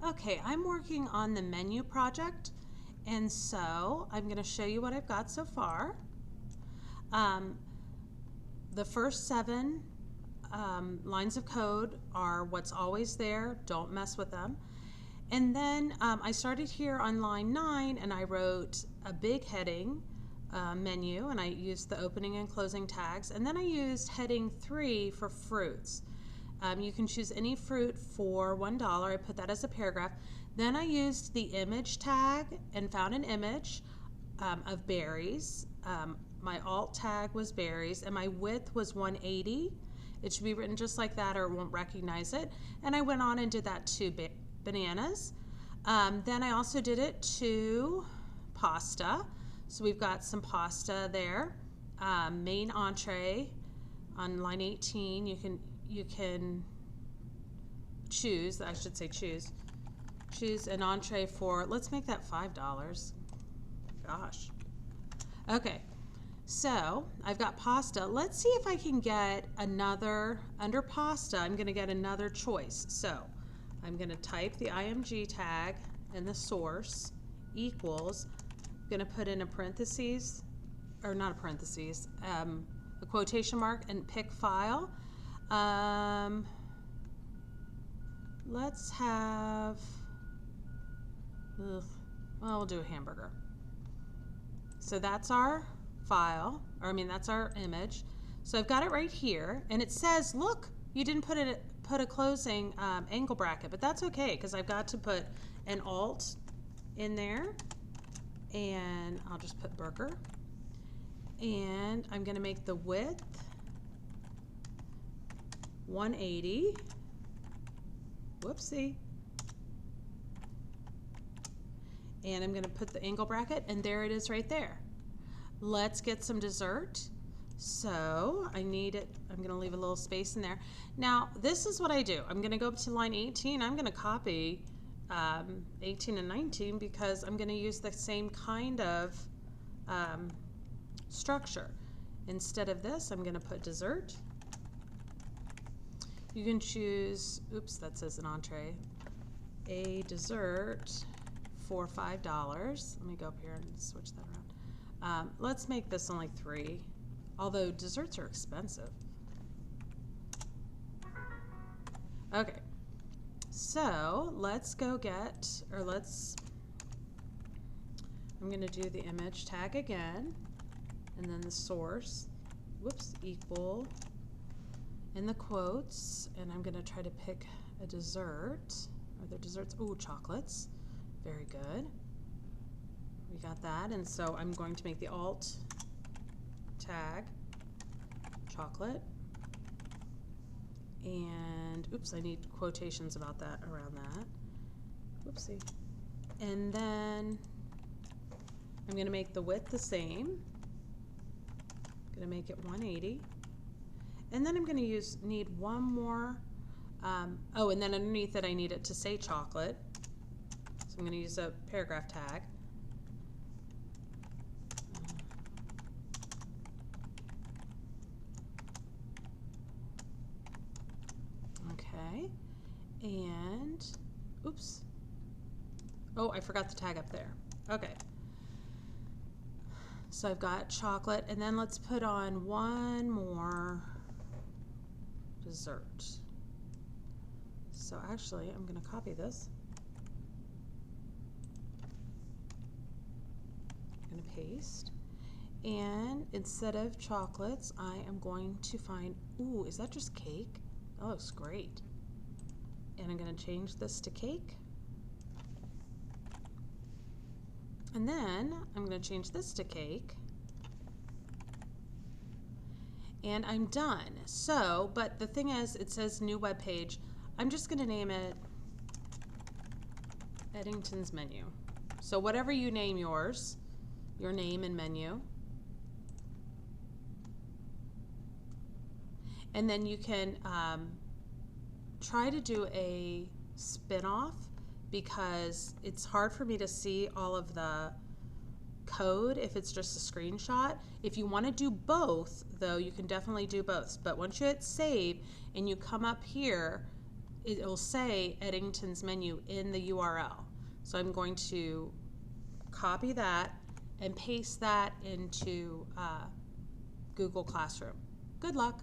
Okay, I'm working on the menu project, and so I'm going to show you what I've got so far. The first 7 lines of code are what's always there. Don't mess with them. And then I started here on line 9 and I wrote a big heading menu, and I used the opening and closing tags. And then I used heading 3 for fruits. You can choose any fruit for $1. I put that as a paragraph. Then I used the image tag and found an image of berries. My alt tag was berries, and my width was 180. It should be written just like that or it won't recognize it. And I went on and did that to bananas. Then I also did it to pasta. So we've got some pasta there. Main entree on line 18. You can choose, I should say choose an entree for, let's make that $5. Gosh. Okay, so I've got pasta. Let's see if I can get another, under pasta, I'm going to get another choice. So I'm going to type the IMG tag and the source equals, I'm going to put in a parentheses, or not a parentheses, a quotation mark and pick file. Let's have, well, we'll do a hamburger. So that's our file, or I mean that's our image. So I've got it right here, and it says, look, you didn't put a closing angle bracket, but that's okay because I've got to put an alt in there, and I'll just put burger, and I'm going to make the width 180. Whoopsie. And I'm going to put the angle bracket, and there it is right there. Let's get some dessert. So I need it, I'm going to leave a little space in there. Now this is what I do. I'm going to go up to line 18. I'm going to copy 18 and 19 because I'm going to use the same kind of structure. Instead of this, I'm going to put dessert. You can choose, oops, that says an entree, a dessert for $5. Let me go up here and switch that around. Let's make this only 3, although desserts are expensive. Okay, so let's go get, or let's, I'm gonna do the image tag again, and then the source, whoops, equal, in the quotes, and I'm going to try to pick a dessert. Are there desserts? Ooh, chocolates. Very good. We got that, and so I'm going to make the alt tag chocolate. And oops, I need quotations about that, around that. Whoopsie. And then I'm going to make the width the same. I'm going to make it 180. And then I'm going to need one more, oh, and then underneath it I need it to say chocolate. So I'm going to use a paragraph tag. Okay, and, oops. Oh, I forgot the tag up there. Okay. So I've got chocolate, and then let's put on one more dessert. So actually, I'm going to copy this. I'm going to paste. And instead of chocolates, I am going to find, ooh, is that just cake? That looks great. And I'm going to change this to cake. And then I'm going to change this to cake. And I'm done. So, but the thing is, it says new web page. I'm just going to name it Eddington's Menu. So whatever you name yours, your name and menu. And then you can try to do a spin-off because it's hard for me to see all of the code if it's just a screenshot. If you want to do both, though, you can definitely do both. But once you hit save and you come up here it will say Eddington's menu in the URL. So I'm going to copy that and paste that into Google Classroom. Good luck.